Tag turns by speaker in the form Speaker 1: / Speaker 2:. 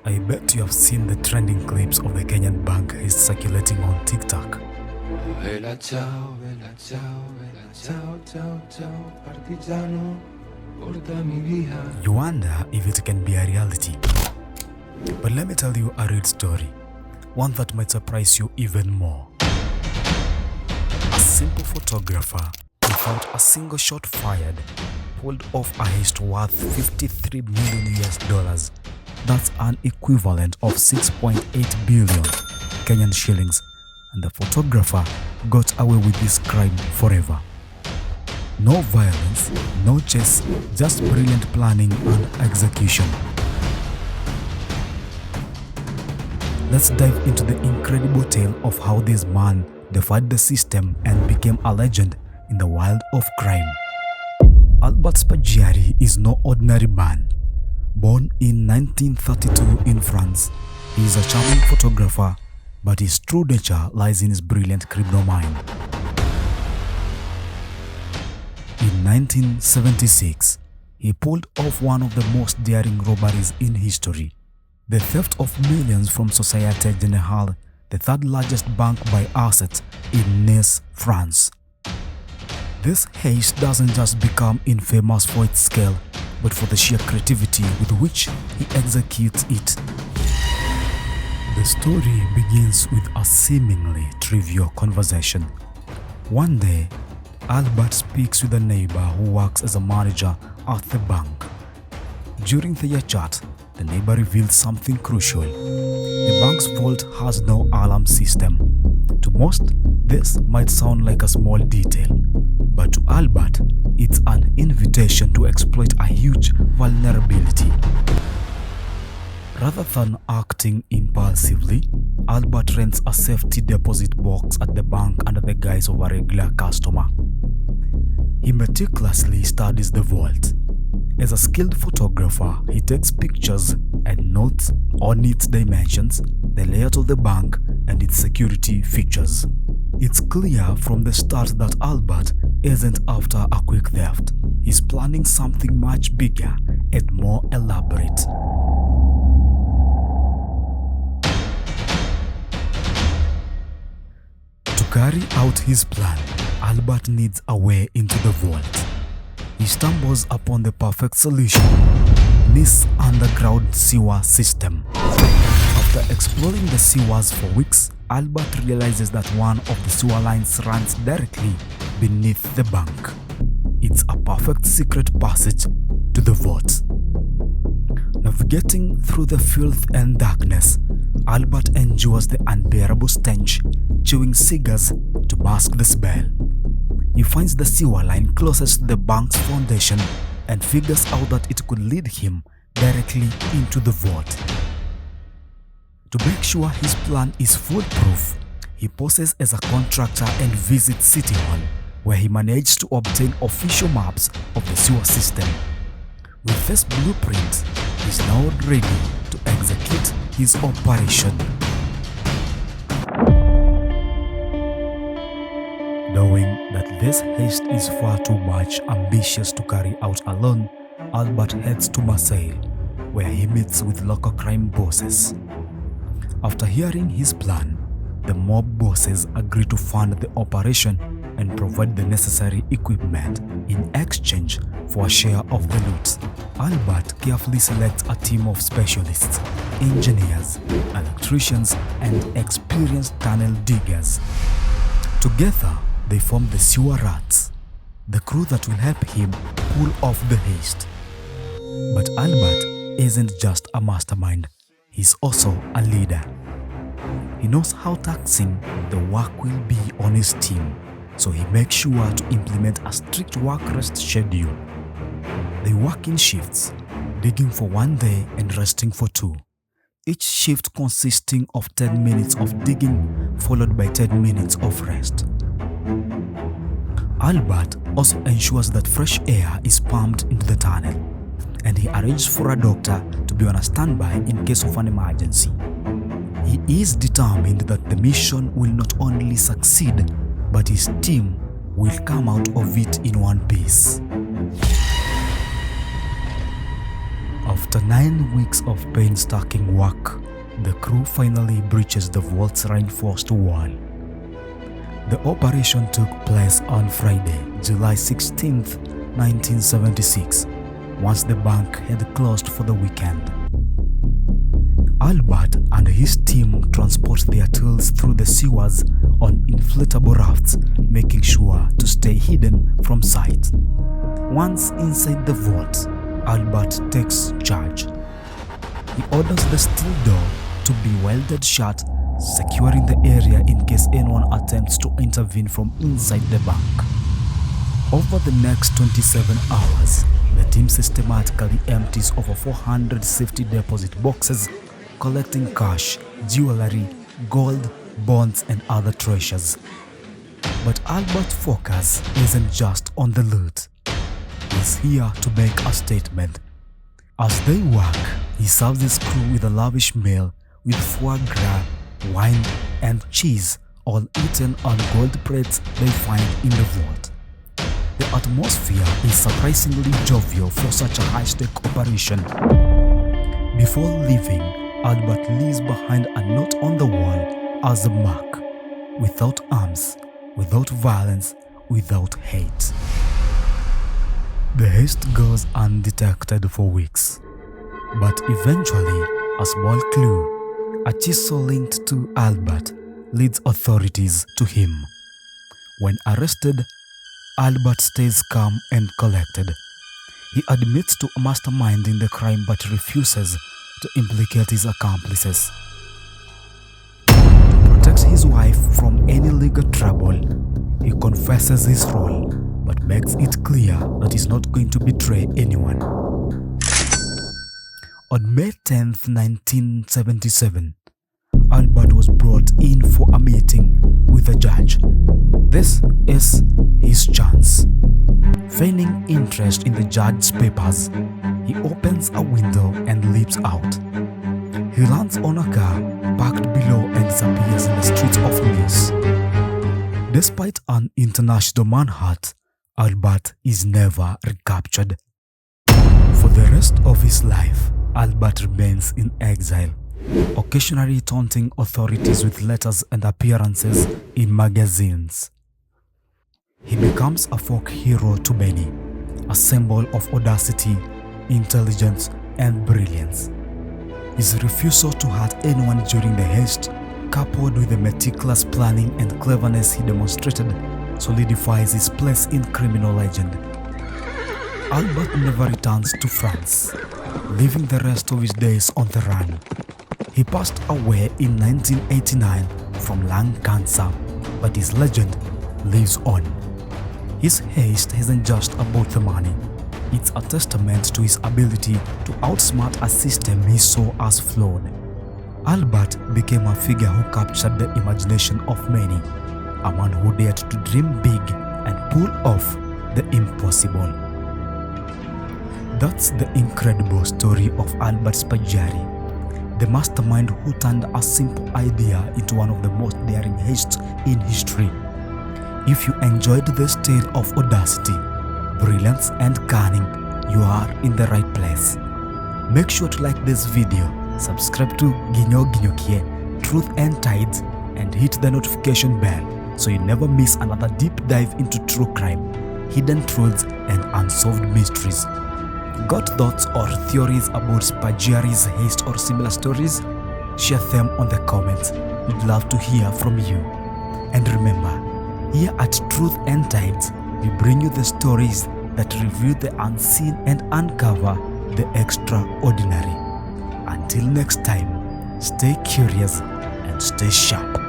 Speaker 1: I bet you have seen the trending clips of the Kenyan bank heist circulating on TikTok.
Speaker 2: Bella ciao, ciao, ciao, ciao, partigiano, portami via.
Speaker 1: You wonder if it can be a reality. But let me tell you a real story, one that might surprise you even more. A simple photographer, without a single shot fired, pulled off a heist worth $53 million. That's an equivalent of 6.8 billion Kenyan shillings, and the photographer got away with this crime forever. No violence, no chase, just brilliant planning and execution. Let's dive into the incredible tale of how this man defied the system and became a legend in the world of crime. Albert Spaggiari is no ordinary man. Born in 1932 in France, he is a charming photographer, but his true nature lies in his brilliant criminal mind. In 1976, he pulled off one of the most daring robberies in history, the theft of millions from Société Générale, the third largest bank by assets in Nice, France. This heist doesn't just become infamous for its scale, but for the sheer creativity with which he executes it. The story begins with a seemingly trivial conversation. One day, Albert speaks with a neighbor who works as a manager at the bank. During their chat, the neighbor reveals something crucial. The bank's vault has no alarm system. To most, this might sound like a small detail, but to Albert, it's an invitation to exploit a huge vulnerability. Rather than acting impulsively, Albert rents a safety deposit box at the bank under the guise of a regular customer. He meticulously studies the vault. As a skilled photographer, he takes pictures and notes on its dimensions, the layout of the bank, and its security features. It's clear from the start that Albert isn't after a quick theft. He's planning something much bigger and more elaborate. To carry out his plan, Albert needs a way into the vault. He stumbles upon the perfect solution: Nice's underground sewer system. After exploring the sewers for weeks, Albert realizes that one of the sewer lines runs directly beneath the bank. It's a perfect secret passage to the vault. Navigating through the filth and darkness, Albert endures the unbearable stench, chewing cigars to mask the smell. He finds the sewer line closest to the bank's foundation and figures out that it could lead him directly into the vault. To make sure his plan is foolproof, he poses as a contractor and visits City Hall, where he managed to obtain official maps of the sewer system. With this blueprint, he's now ready to execute his operation. Knowing that this heist is far too much ambitious to carry out alone, Albert heads to Marseille, where he meets with local crime bosses. After hearing his plan, the mob bosses agree to fund the operation and provide the necessary equipment in exchange for a share of the loot. Albert carefully selects a team of specialists, engineers, electricians, and experienced tunnel diggers. Together, they form the Sewer Rats, the crew that will help him pull off the heist. But Albert isn't just a mastermind, he's also a leader. He knows how taxing the work will be on his team, so he makes sure to implement a strict work rest schedule. They work in shifts, digging for 1 day and resting for 2. Each shift consisting of 10 minutes of digging followed by 10 minutes of rest. Albert also ensures that fresh air is pumped into the tunnel, and he arranges for a doctor to be on a standby in case of an emergency. He is determined that the mission will not only succeed, but his team will come out of it in one piece. After 9 weeks of painstaking work, the crew finally breaches the vault's reinforced wall. The operation took place on Friday, July 16, 1976, once the bank had closed for the weekend. Albert and his team transport their tools through the sewers on inflatable rafts, making sure to stay hidden from sight. Once inside the vault, Albert takes charge. He orders the steel door to be welded shut, securing the area in case anyone attempts to intervene from inside the bank. Over the next 27 hours, the team systematically empties over 400 safety deposit boxes, collecting cash, jewelry, gold, bonds, and other treasures. But Albert's focus isn't just on the loot. He's here to make a statement. As they work, he serves his crew with a lavish meal with foie gras, wine, and cheese, all eaten on gold plates they find in the vault. The atmosphere is surprisingly jovial for such a high-stake operation. Before leaving, Albert leaves behind a note on the wall as a mark: without arms, without violence, without hate. The heist goes undetected for weeks, but eventually a small clue, a chisel linked to Albert, leads authorities to him. When arrested, Albert stays calm and collected. He admits to masterminding the crime but refuses to implicate his accomplices. To protect his wife from any legal trouble, he confesses his role but makes it clear that he's not going to betray anyone. On May 10, 1977, Albert was brought in for a meeting with the judge. This is his chance. Feigning interest in the judge's papers, he opens a window and leaps out. He lands on a car parked below and disappears in the streets of Nice. Despite an international manhunt, Albert is never recaptured. For the rest of his life, Albert remains in exile, occasionally taunting authorities with letters and appearances in magazines. He becomes a folk hero to many, a symbol of audacity, intelligence, and brilliance. His refusal to hurt anyone during the heist, coupled with the meticulous planning and cleverness he demonstrated, solidifies his place in criminal legend. Albert never returns to France, living the rest of his days on the run. He passed away in 1989 from lung cancer, but his legend lives on. His heist isn't just about the money. It's a testament to his ability to outsmart a system he saw as flawed. Albert became a figure who captured the imagination of many, a man who dared to dream big and pull off the impossible. That's the incredible story of Albert Spaggiari, the mastermind who turned a simple idea into one of the most daring heists in history. If you enjoyed this tale of audacity, brilliance, and cunning, you are in the right place. Make sure to like this video, subscribe to Nginyukie, Truth and Tides, and hit the notification bell so you never miss another deep dive into true crime, hidden truths, and unsolved mysteries. Got thoughts or theories about Spaggiari's heist or similar stories? Share them on the comments. We'd love to hear from you. And remember, here at Truth and Tides, we bring you the stories that reveal the unseen and uncover the extraordinary. Until next time, stay curious and stay sharp.